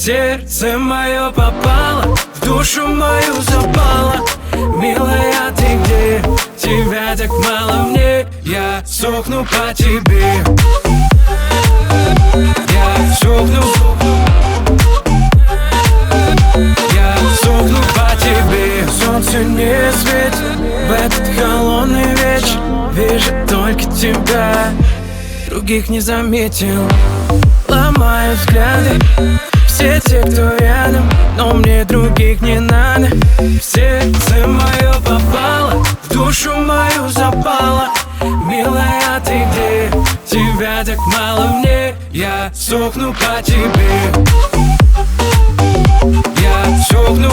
сердце мое попало, в душу мою запала. Милая, ты где? Тебя так мало мне, я сохну по тебе. Я сохну, я сохну по тебе. Солнце не светит в этот холодный вечер, вижу только тебя, других не заметил. Ломаю взгляды все те, кто рядом, но мне других не надо. В сердце мое попало, в душу мою запала. Милая, ты где? Тебя так мало мне, я сохну по тебе. Я сохну,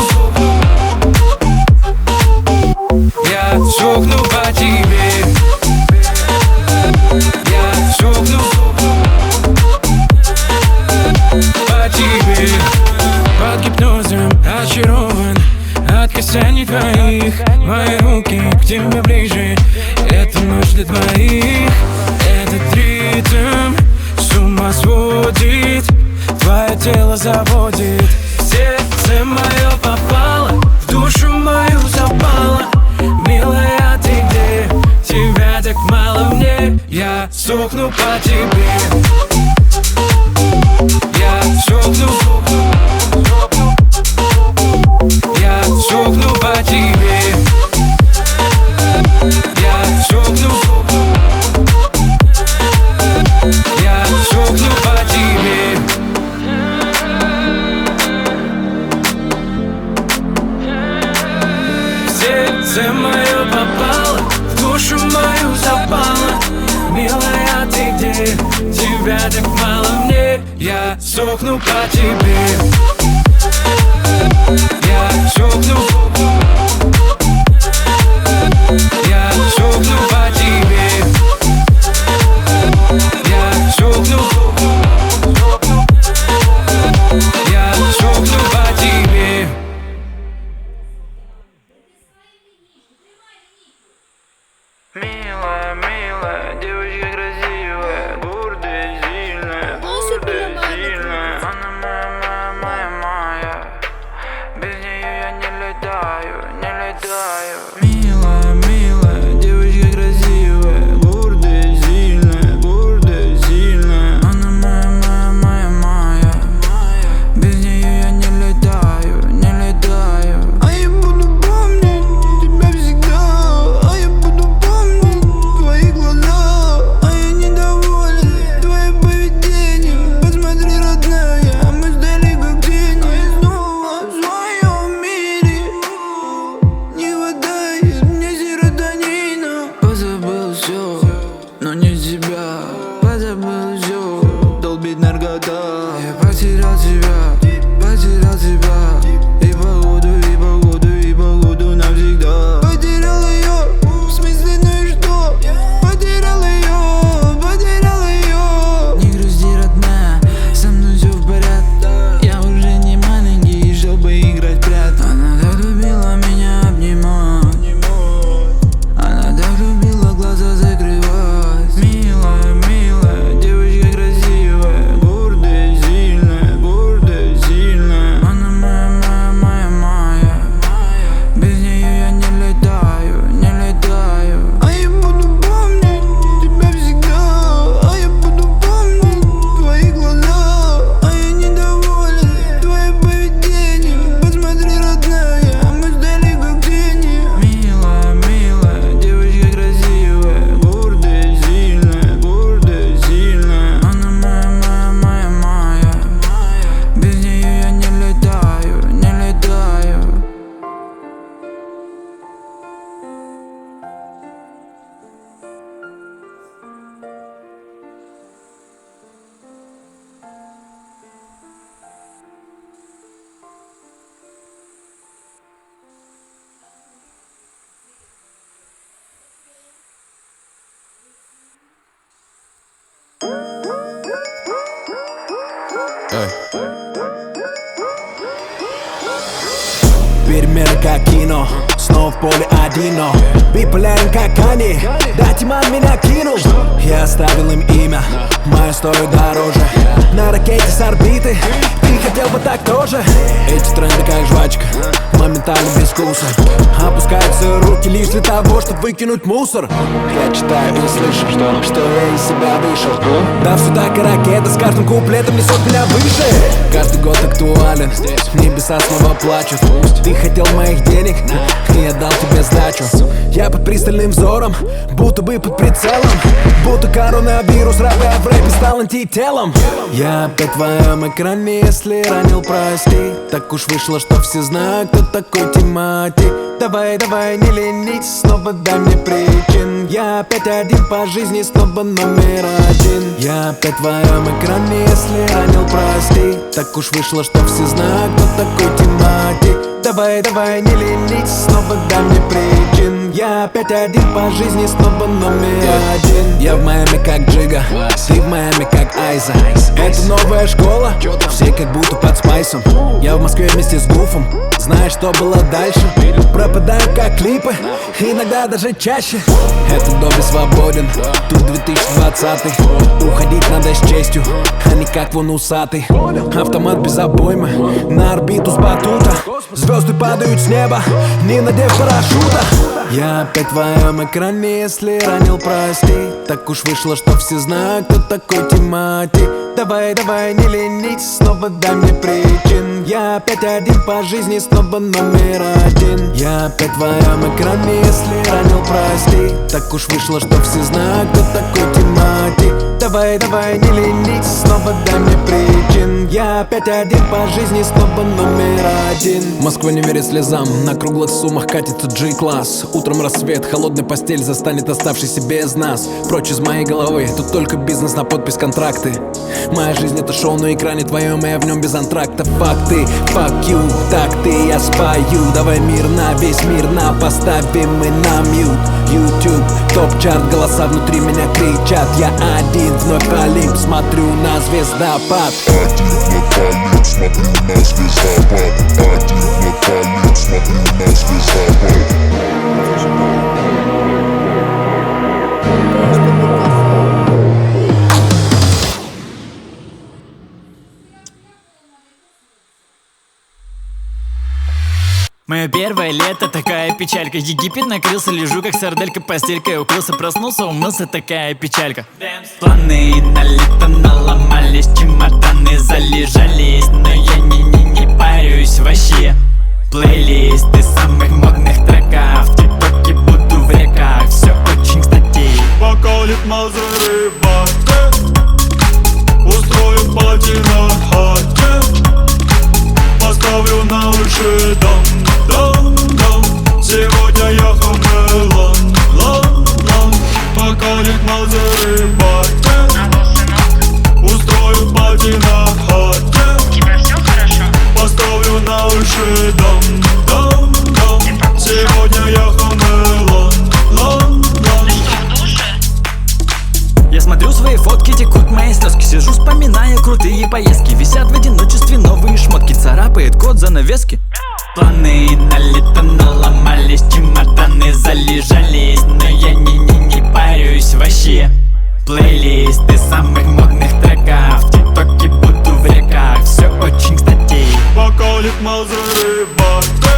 я сохну по тебе. Я сохну по тебе. Под гипнозом очарован от касаний твоих. Мои руки к тебе ближе, это ночь для двоих. Этот ритм с ума сводит, твое тело заводит. В сердце мое попало, в душу мою запала. Милая, ты где? Тебя так мало мне, я сохну по тебе. Я сохну, я сохну по тебе. Я сохну, я сохну по тебе. В сердце мое попало, в душу мою запала. Милая, ты где? Тебя так мало мне, я сохну по тебе. Я сохну, я сохну по тебе. Я сохну, я сохну по тебе. Милая, милая, девочка красивая, гордая, сильная, гордая, сильная. Она моя, моя, моя, моя. Без нее я не летаю, не летаю. Милая, милая, девочка красивая, гордая, сильная, гордая, сильная. Она моя, моя, моя, моя. Без нее я не летаю, не летаю. А я буду помнить тебя всегда, а я буду помнить твои глаза. А я недоволен твоим поведением. Посмотри, родная, мы сдали как тени. Снова в своем мире не хватает мне серотонина. Позабыл все, но не себя. Позабыл все, долбит наркота. Я потерял себя, потерял себя. И походу, и походу, и походу навсегда. Потерял ее, в смысле, ну и что? Потерял ее, потерял ее. Не грусти, родная, со мной все в порядке. Я уже не маленький, чтобы играть в прятки. Она так любила меня обнимать, она так любила глаза закрывать. Милая, милая, девочка красивая, гордая, сильная, гордая, сильная. Она моя, моя, моя, моя. Без нее я не летаю, не летаю. А я буду помнить тебя всегда, а я буду помнить твои глаза. А я недоволен твоим поведением. Посмотри, родная, мы сдали как тени. Милая, милая, девочка красивая, гордая, сильная, гордая, сильная. Она моя, моя, моя, моя. Без нее я не летаю, не летаю. Перемена как кино, снова в поле один, но биполярен как они. Да, Тиман меня кинул, я оставил им имя, мое стоит дороже. На ракете с орбиты, тихо хотел бы так тоже. Эти тренды как жвачка, моментально без вкуса. Опускаются руки лишь для того, чтобы выкинуть мусор. Я читаю и слышу, что я из себя вышел. Да все так и ракета, с каждым куплетом несет меня выше. Каждый год актуален, небеса снова плачут. Ты хотел моих денег, и я дал тебе сдачу. Я под пристальным взором, будто бы под прицелом. Будто коронавирус, рэпа в рэпе стал антителом. Я опять в твоем экране, если ранил, прости. Так уж вышло, что все знают, кто такой Тимати. Давай, давай, не ленись, снова дай мне причин. Я опять один по жизни, снова номер один. Я опять в твоем экране, если ранил, прости. Так уж вышло, что все знают, кто такой Тимати. Давай, давай, не ленись, снова дай мне причин. Я опять один по жизни, снова номер один. Я в Майами как Джига, ты в Майами как Айза. Это новая школа, все как будто под спайсом. Я в Москве вместе с Гуфом, знаешь, что было дальше? Пропадаю как клипы, иногда даже чаще. Этот доби свободен, тут 2020. Уходить надо с честью, а не как вон усатый. Автомат без обоймы, на орбиту с батута. Звезды падают с неба, не надев парашюта. Я опять в твоем экране, если ранил, прости. Так уж вышло, что все знают, кто такой Тимати. Давай, давай, не ленись, снова дай мне причин. Я опять один по жизни, снова номер один. Я опять в твоем экране, если ранил, прости. Так уж вышло, что все знают, кто такой Тимати. Давай, давай, не ленись, снова дай мне причин. Я опять один по жизни, снова номер один. Москва не верит слезам, на круглых суммах катится G-класс. Утром рассвет, холодная постель застанет оставшийся без нас. Прочь из моей головы, тут только бизнес на подпись контракты. Моя жизнь это шоу на экране твоем, и я в нем без антракта. Факты, fuck you, так ты я спою. Давай мирно, весь мир на поставим мы на мьют. YouTube, топ-чарт, голоса внутри меня кричат. Я один, вновь Олимп, смотрю на звездопад. Один вновь Олимп, смотрю на звездопад. Один вновь Олимп, смотрю на звездопад. Мое первое лето, такая печалька. Египет накрылся, лежу как сарделька, постелькой укрылся, проснулся, умылся, такая печалька. Планы на лето наломались, чемоданы залежались, но я не парюсь вообще. Плейлисты самых модных треков, в тиктоке буду в реках, все очень кстати. Пока лет мазары баты, устрою пати на хате. Поставлю на уши дом. Сегодня я хамелон, лон. Покалит мазары баты, устрою пати на хате. Тебя все хорошо? Поставлю на уши дом. Сегодня я хамелон, лон. Ты что, в душе? Я смотрю свои фотки, текут мои слезки. Сижу, вспоминая крутые поездки. Висят в одиночестве новые шмотки, царапает код занавески. Планы на лето наломались, чемоданы залежались, но я не парюсь вообще. Плейлисты самых модных треков, в тиктоке буду в реках, все очень кстати. Покалит мазары баты,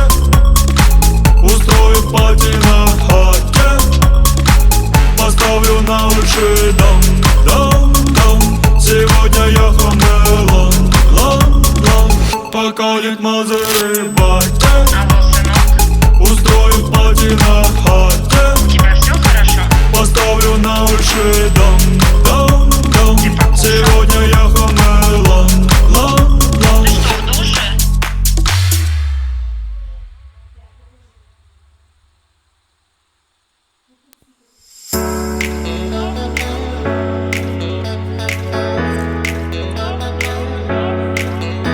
устрою пати на хате. Поставлю на уши дом. Сегодня я хамелон, лон. Покалит мазары баты.